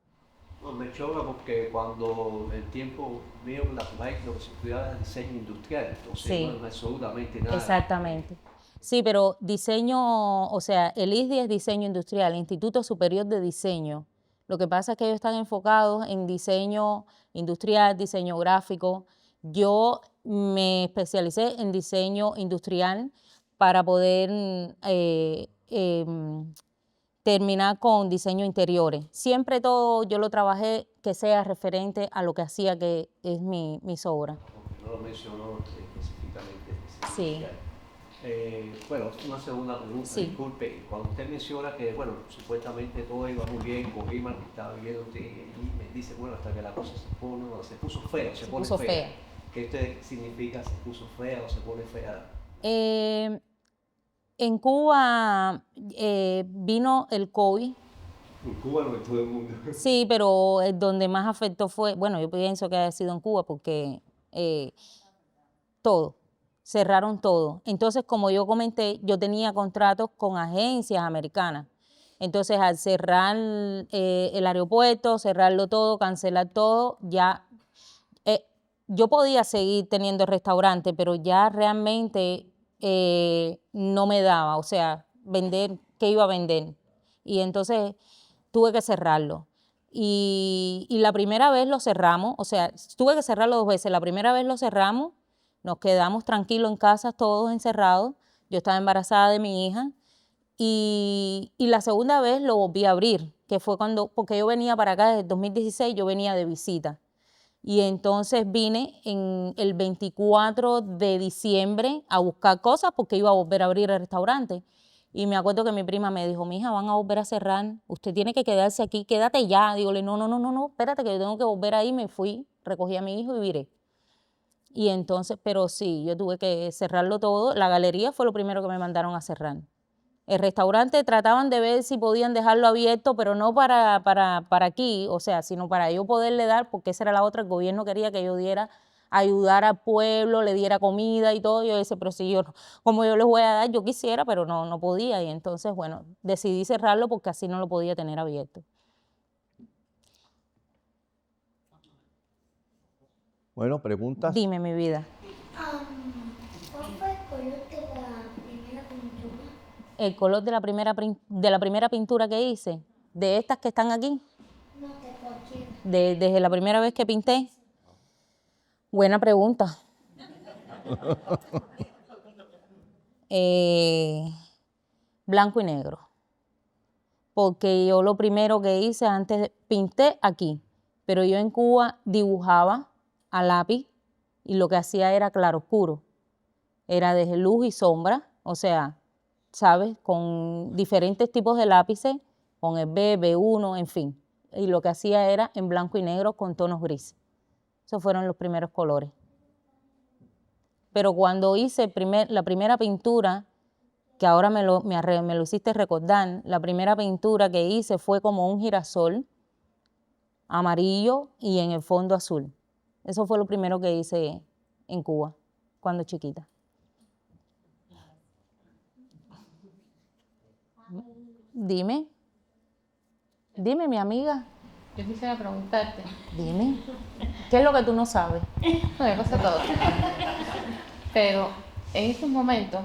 Speaker 3: No, me choca porque cuando el tiempo mío en la Cruz lo que se estudiaba era diseño industrial, entonces
Speaker 2: Sí.
Speaker 3: no es absolutamente nada.
Speaker 2: Exactamente. Sí, pero diseño, o sea, el ISDI es diseño industrial, Instituto Superior de Diseño. Lo que pasa es que ellos están enfocados en diseño industrial, diseño gráfico. Yo me especialicé en diseño industrial para poder terminar con diseño interiores. Siempre todo yo lo trabajé que sea referente a lo que hacía, que es mis obras.
Speaker 3: Porque no lo mencionó específicamente.
Speaker 2: Sí.
Speaker 3: Bueno, una segunda pregunta,
Speaker 2: Sí.
Speaker 3: Disculpe, cuando usted menciona que, bueno, supuestamente todo iba muy bien, con Rima, que estaba viendo usted, y me dice, bueno, hasta que la cosa se puso fea, se pone
Speaker 2: puso
Speaker 3: fea.
Speaker 2: fea.
Speaker 3: ¿Qué usted significa se puso fea o se pone fea?
Speaker 2: En Cuba vino el COVID.
Speaker 3: En Cuba no, en todo el mundo.
Speaker 2: Sí, pero donde más afectó fue, bueno, yo pienso que haya sido en Cuba porque todo, cerraron todo. Entonces, como yo comenté, yo tenía contratos con agencias americanas. Entonces, al cerrar el aeropuerto, cerrarlo todo, cancelar todo, ya yo podía seguir teniendo restaurante, pero ya realmente no me daba, o sea, vender, ¿qué iba a vender? Y entonces tuve que cerrarlo. Y la primera vez lo cerramos, o sea, tuve que cerrarlo 2 veces. La primera vez lo cerramos, nos quedamos tranquilos en casa, todos encerrados. Yo estaba embarazada de mi hija. Y la segunda vez lo volví a abrir, que fue porque yo venía para acá desde el 2016, yo venía de visita. Y entonces vine en el 24 de diciembre a buscar cosas porque iba a volver a abrir el restaurante. Y me acuerdo que mi prima me dijo, mija, van a volver a cerrar, usted tiene que quedarse aquí, quédate ya. Dígole, no, espérate que yo tengo que volver ahí. Me fui, recogí a mi hijo y viré. Y entonces, pero sí, yo tuve que cerrarlo todo. La galería fue lo primero que me mandaron a cerrar. El restaurante trataban de ver si podían dejarlo abierto, pero no para aquí, o sea, sino para yo poderle dar, porque esa era la otra, el gobierno quería que yo diera, ayudar al pueblo, le diera comida y todo. Yo decía, pero si yo, como yo les voy a dar, yo quisiera, pero no podía. Y entonces, bueno, decidí cerrarlo porque así no lo podía tener abierto.
Speaker 1: Bueno, preguntas.
Speaker 2: Dime, mi vida.
Speaker 4: ¿Cuál fue el color de la primera pintura?
Speaker 2: El color de la primera pintura que hice, de estas que están aquí,
Speaker 4: No, de cualquiera.
Speaker 2: desde la primera vez que pinté. Buena pregunta. Blanco y negro. Porque yo lo primero que hice antes, pinté aquí, pero yo en Cuba dibujaba a lápiz y lo que hacía era claroscuro. Era desde luz y sombra, o sea, ¿sabes? Con diferentes tipos de lápices, con el B1, en fin. Y lo que hacía era en blanco y negro con tonos grises. Esos fueron los primeros colores. Pero cuando hice la primera pintura, que ahora me lo hiciste recordar, la primera pintura que hice fue como un girasol amarillo y en el fondo azul. Eso fue lo primero que hice en Cuba, cuando chiquita. Dime, mi amiga,
Speaker 5: Yo quisiera preguntarte,
Speaker 2: dime, ¿qué es lo que tú no sabes?
Speaker 5: no, yo sé todo, pero en estos momentos,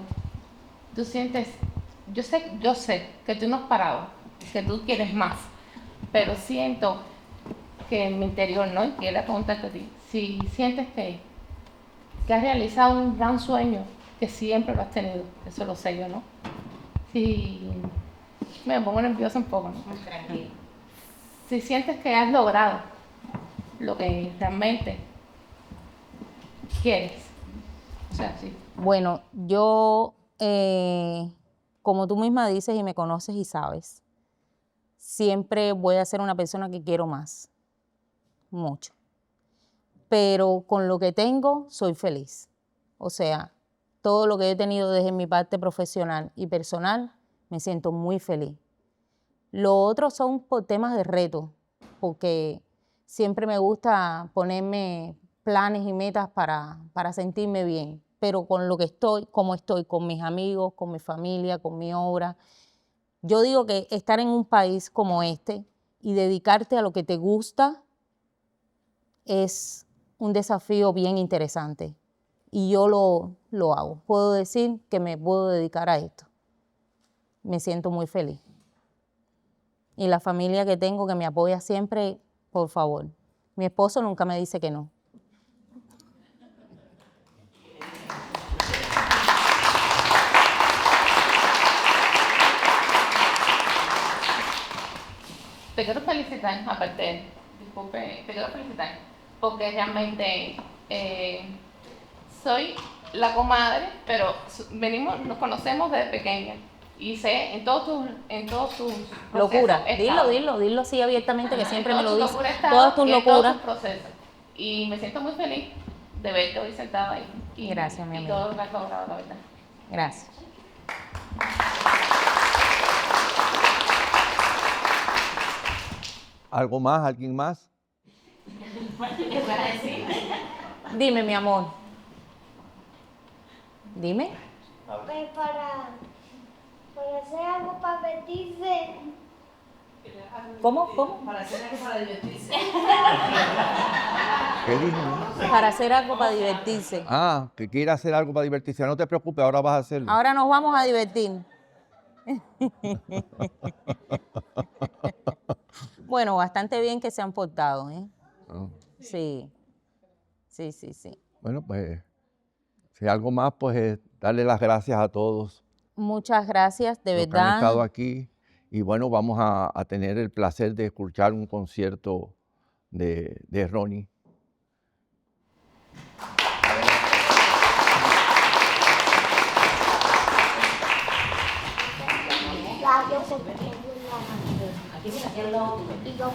Speaker 5: tú sientes, yo sé que tú no has parado, que tú quieres más, pero siento que en mi interior, ¿no? Y quiero preguntarte a ti, si sientes que has realizado un gran sueño, que siempre lo has tenido, eso lo sé yo, ¿no? Si me pongo nerviosa un poco, ¿no?
Speaker 2: Tranquilo.
Speaker 5: Si sientes que has logrado lo que realmente quieres, o sea, sí.
Speaker 2: Bueno, yo, como tú misma dices y me conoces y sabes, siempre voy a ser una persona que quiero más, mucho. Pero con lo que tengo, soy feliz. O sea, todo lo que he tenido desde mi parte profesional y personal, me siento muy feliz. Lo otro son por temas de reto, porque siempre me gusta ponerme planes y metas para sentirme bien, pero con lo que estoy, como estoy, con mis amigos, con mi familia, con mi obra. Yo digo que estar en un país como este y dedicarte a lo que te gusta es un desafío bien interesante y yo lo hago. Puedo decir que me puedo dedicar a esto. Me siento muy feliz. Y la familia que tengo que me apoya siempre, por favor. Mi esposo nunca me dice que no.
Speaker 5: Te quiero felicitar, aparte, disculpe, te quiero felicitar, porque realmente soy la comadre, pero nos conocemos desde pequeña y sé en todos tus
Speaker 2: Locura,
Speaker 5: procesos,
Speaker 2: dilo así abiertamente, que siempre me lo dices.
Speaker 5: todas
Speaker 2: Todas tus
Speaker 5: en todos
Speaker 2: locuras.
Speaker 5: tus procesos. Y me siento muy feliz de verte hoy sentada ahí. Y,
Speaker 2: Gracias, mi
Speaker 5: y
Speaker 2: amiga.
Speaker 5: todo lo que has logrado, la verdad.
Speaker 2: Gracias.
Speaker 1: ¿Algo más? ¿Alguien más?
Speaker 2: Dime, mi amor. Dime.
Speaker 4: Pues para hacer algo para vestirse.
Speaker 2: ¿Cómo?
Speaker 6: Para hacer algo para divertirse.
Speaker 1: ¿Qué dijo?
Speaker 2: Para hacer algo para divertirse.
Speaker 1: Ah, que quiere hacer algo para divertirse. No te preocupes, ahora vas a hacerlo.
Speaker 2: Ahora nos vamos a divertir. Bueno, bastante bien que se han portado, ¿eh?
Speaker 1: Ah,
Speaker 2: Sí.
Speaker 1: bueno, pues, si algo más, pues darle las gracias a todos
Speaker 2: Muchas gracias, de
Speaker 1: los que han estado
Speaker 2: verdad.
Speaker 1: aquí. Y bueno, vamos a tener el placer de escuchar un concierto de Ronnie.
Speaker 4: Ya, yo sé que tengo una.
Speaker 6: Aquí mira, aquí al lado.
Speaker 4: Y yo.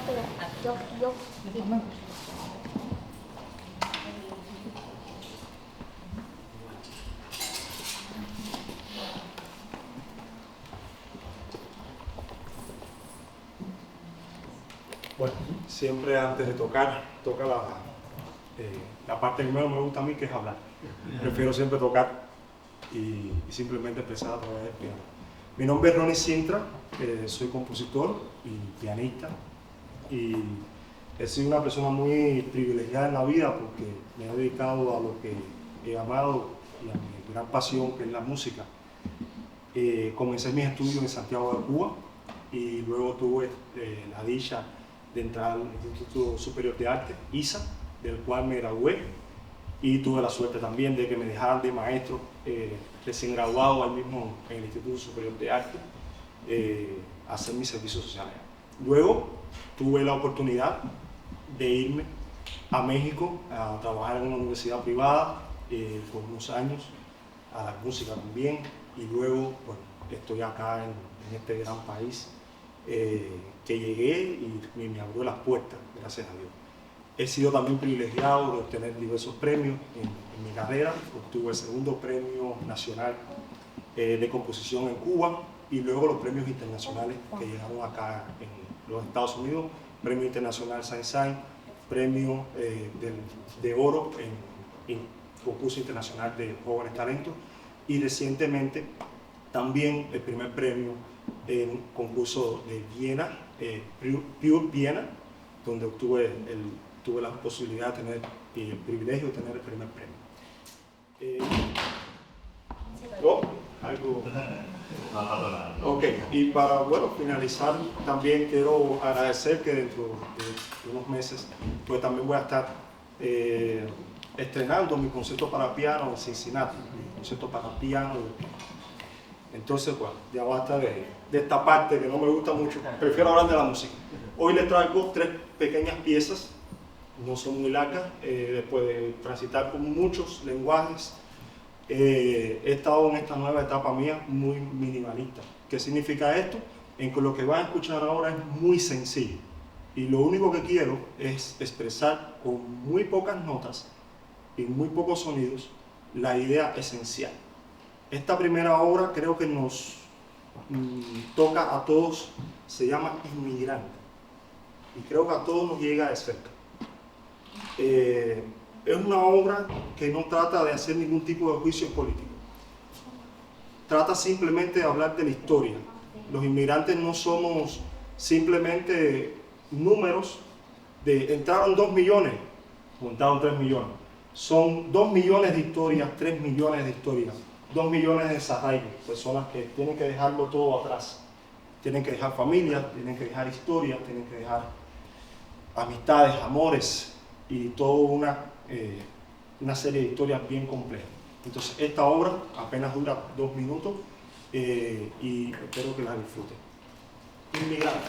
Speaker 7: Bueno, siempre antes de toca la parte que menos me gusta a mí, que es hablar. Prefiero siempre tocar y simplemente empezar a través del piano. Mi nombre es Ronnie Sintra, soy compositor y pianista y he sido una persona muy privilegiada en la vida porque me he dedicado a lo que he amado y a mi gran pasión, que es la música. Comencé mis estudios en Santiago de Cuba y luego tuve la dicha de entrar al Instituto Superior de Arte, ISA, del cual me gradué, y tuve la suerte también de que me dejaran de maestro recién graduado ahí mismo en el Instituto Superior de Arte, hacer mis servicios sociales. Luego tuve la oportunidad de irme a México a trabajar en una universidad privada por unos años, a la música también, y luego bueno, estoy acá en este gran país que llegué y me abrió las puertas, gracias a Dios. He sido también privilegiado de obtener diversos premios en mi carrera. Obtuve el segundo premio nacional de composición en Cuba, y luego los premios internacionales que llegaron acá en los Estados Unidos, Premio Internacional Saint-Saëns, Premio de Oro en Concurso Internacional de Jóvenes Talentos, y recientemente también el primer premio en concurso de Viena, Pure Viena, donde tuve la posibilidad de tener y el privilegio de tener el primer premio. Algo. Ok, y para finalizar, también quiero agradecer que dentro de unos meses pues también voy a estar estrenando mi concierto para piano en Cincinnati, mi concierto para piano. Entonces, ya basta de esta parte que no me gusta mucho, prefiero hablar de la música. Hoy les traigo 3 pequeñas piezas, no son muy largas, después de transitar por muchos lenguajes. He estado en esta nueva etapa mía muy minimalista. ¿Qué significa esto? En que lo que van a escuchar ahora es muy sencillo, y lo único que quiero es expresar con muy pocas notas y muy pocos sonidos la idea esencial. Esta primera obra creo que nos toca a todos, se llama Inmigrante, y creo que a todos nos llega de cerca. Es una obra que no trata de hacer ningún tipo de juicio político. Trata simplemente de hablar de la historia. Los inmigrantes no somos simplemente números de entraron 2 millones, o entraron 3 millones. Son 2 millones de historias, 3 millones de historias, 2 millones de desarraigos, personas que tienen que dejarlo todo atrás. Tienen que dejar familias, tienen que dejar historias, tienen que dejar amistades, amores y toda una serie de historias bien complejas. Entonces esta obra apenas dura 2 minutos y espero que la disfruten. Inmigrante.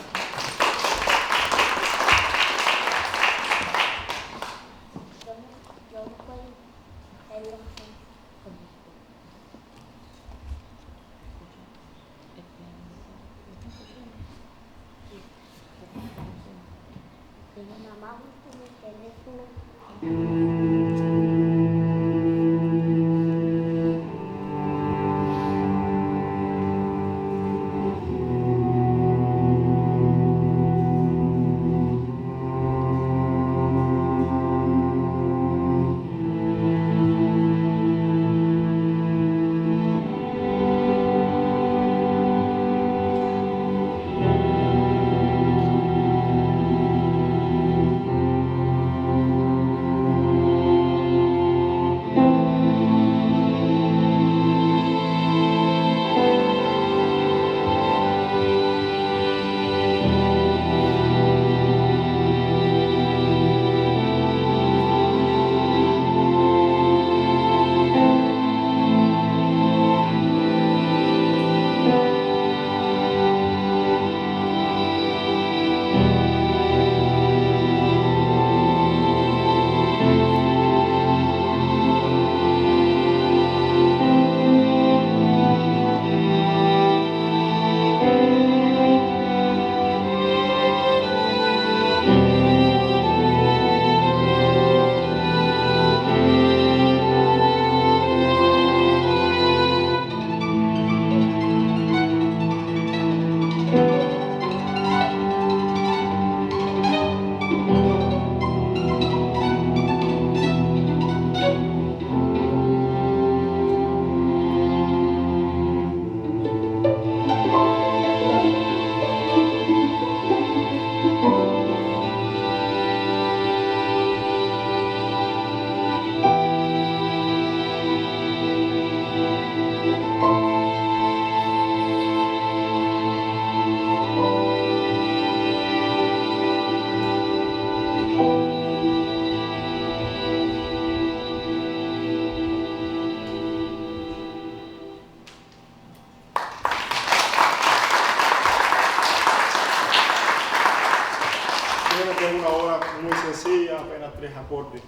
Speaker 7: Es una obra muy sencilla, apenas 3 acordes,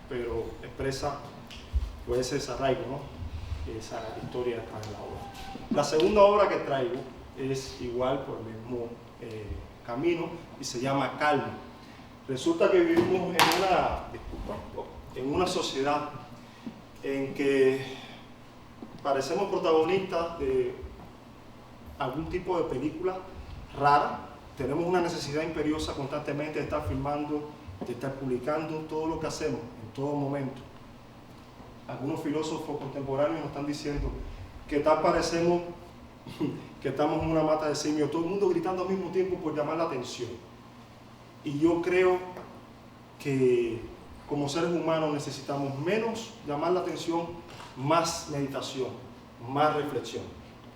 Speaker 7: pero expresa ese desarraigo, ¿no? Esa historia está en la obra. La segunda obra que traigo es igual por el mismo camino y se llama Calma. Resulta que vivimos en una sociedad en que parecemos protagonistas de algún tipo de película rara. Tenemos una necesidad imperiosa constantemente de estar filmando, de estar publicando todo lo que hacemos en todo momento. Algunos filósofos contemporáneos nos están diciendo que tal parecemos que estamos en una mata de simios, todo el mundo gritando al mismo tiempo por llamar la atención. Y yo creo que como seres humanos necesitamos menos llamar la atención, más meditación, más reflexión.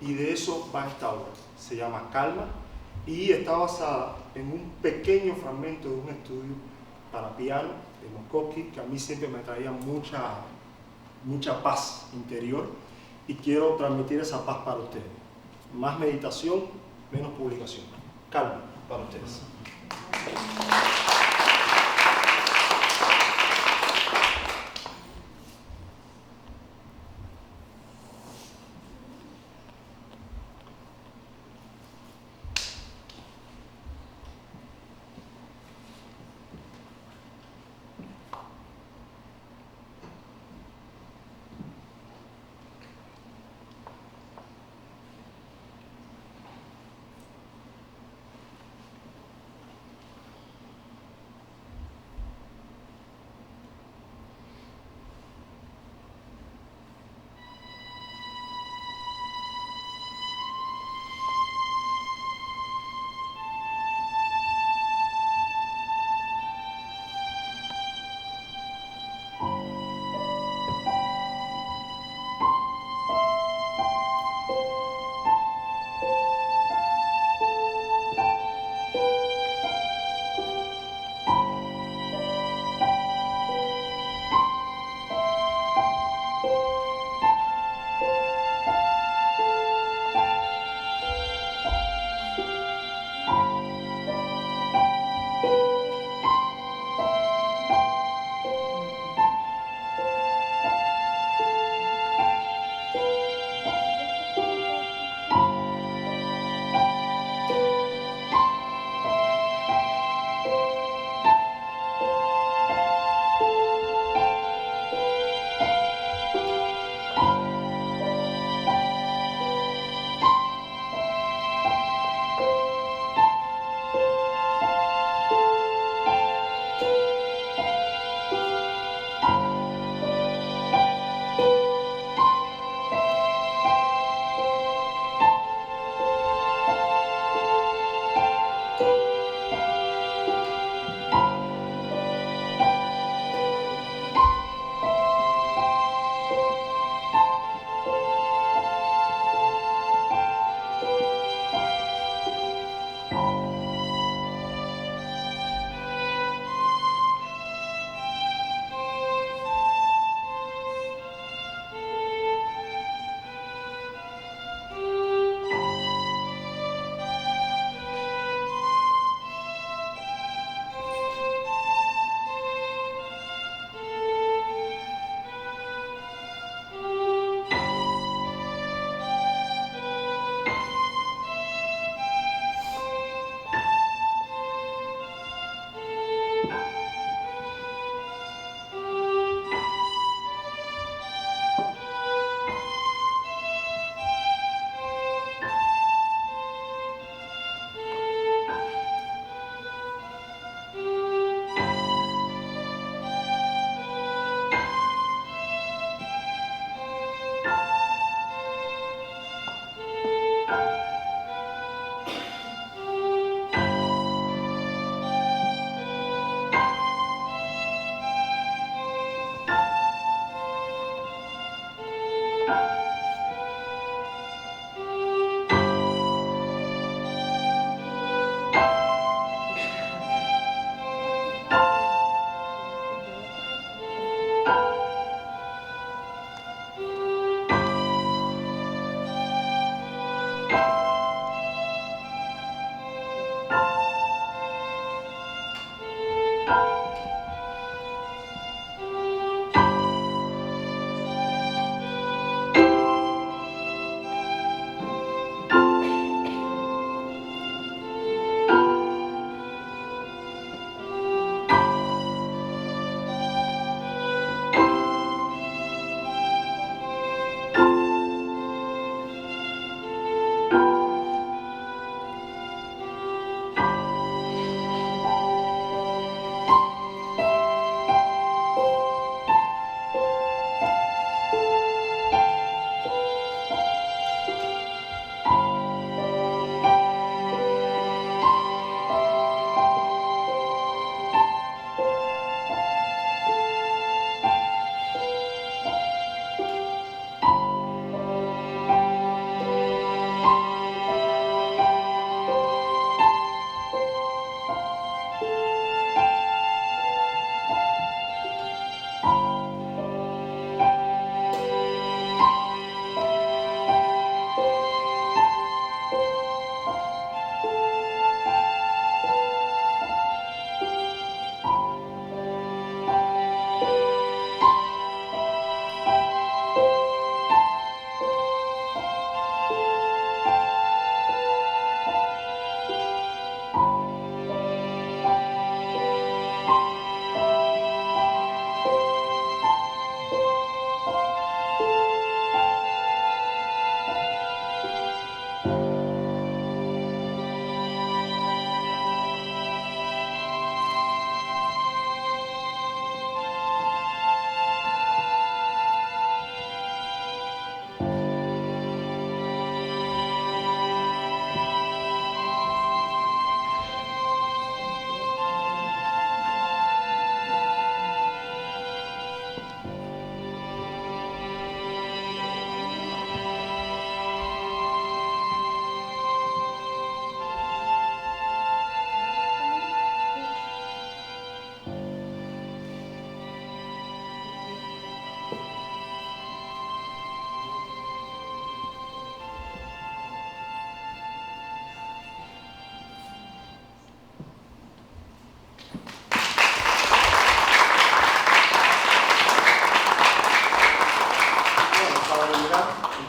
Speaker 7: Y de eso va esta obra. Se llama Calma y está basada en un pequeño fragmento de un estudio para piano de Musorgsky, que a mí siempre me traía mucha paz interior, y quiero transmitir esa paz para ustedes. Más meditación, menos publicación. Calma para ustedes.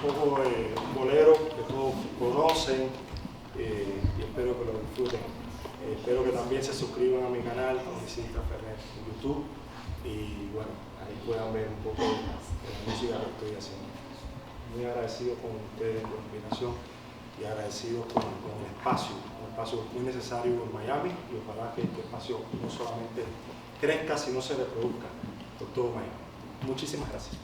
Speaker 7: poco un bolero que todos conocen y espero que lo disfruten. Espero que también se suscriban a mi canal, Tony Sintra Ferrer, en YouTube, y bueno, ahí puedan ver un poco de la música que estoy haciendo. Muy agradecido con ustedes por la invitación y agradecido con el espacio, un espacio muy necesario en Miami, y ojalá que este espacio no solamente crezca, sino se reproduzca por todo Miami. Muchísimas gracias.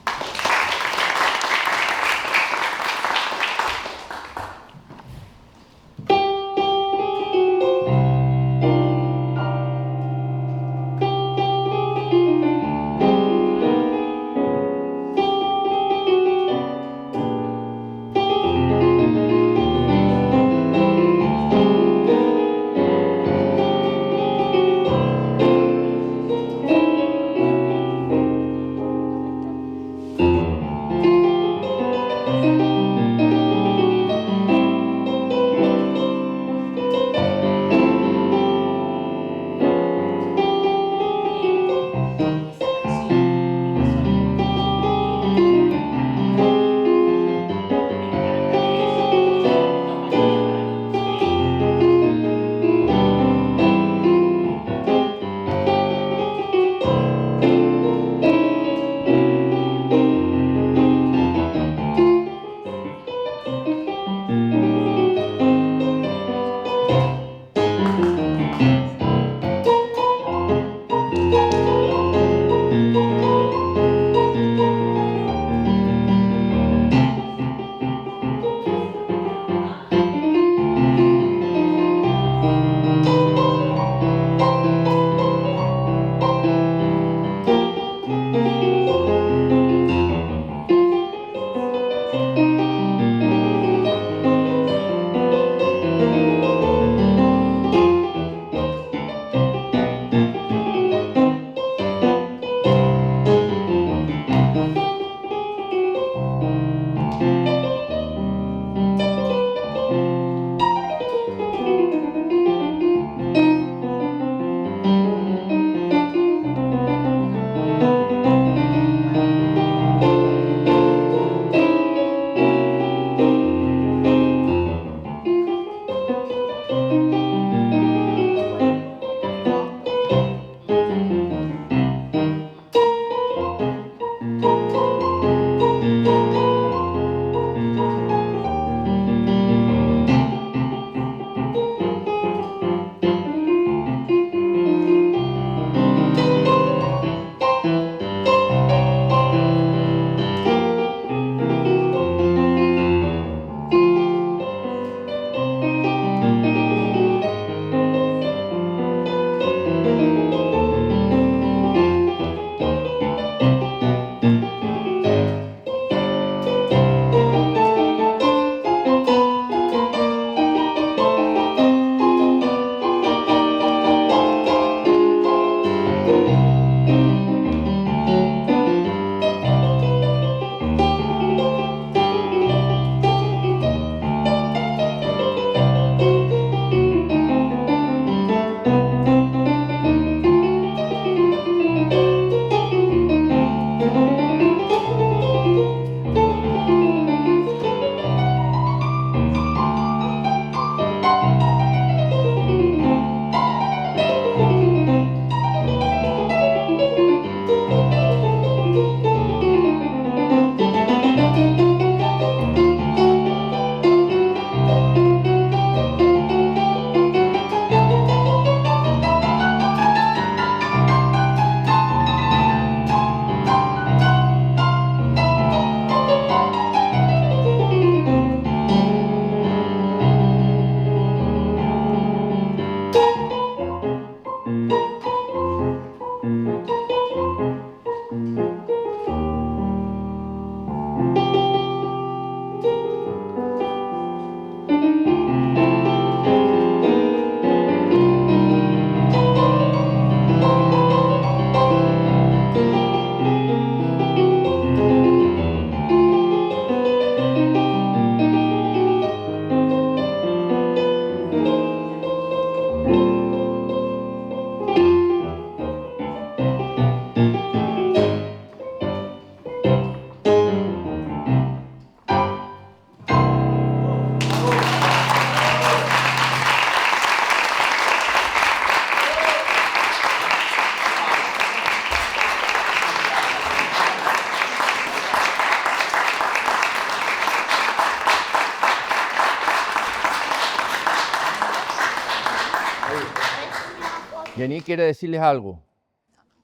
Speaker 1: Jenny quiere decirles algo.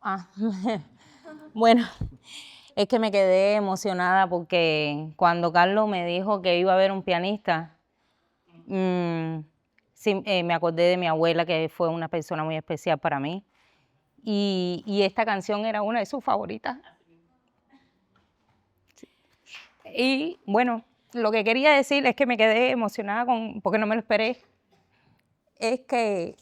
Speaker 2: Ah, bueno, es que me quedé emocionada porque cuando Carlos me dijo que iba a haber un pianista, sí, me acordé de mi abuela, que fue una persona muy especial para mí. Y esta canción era una de sus favoritas. Y bueno, lo que quería decir es que me quedé emocionada porque no me lo esperé. Es que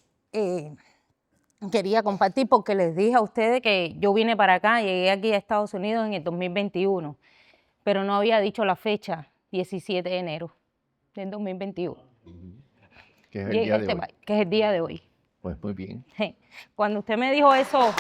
Speaker 2: quería compartir porque les dije a ustedes que yo vine para acá, llegué aquí a Estados Unidos en el 2021, pero no había dicho la fecha, 17 de enero del 2021.
Speaker 1: Que es el
Speaker 2: Llegué
Speaker 1: día
Speaker 2: a
Speaker 1: de
Speaker 2: este
Speaker 1: hoy.
Speaker 2: país, que es el día de hoy.
Speaker 1: Pues muy bien.
Speaker 2: Cuando usted me dijo eso,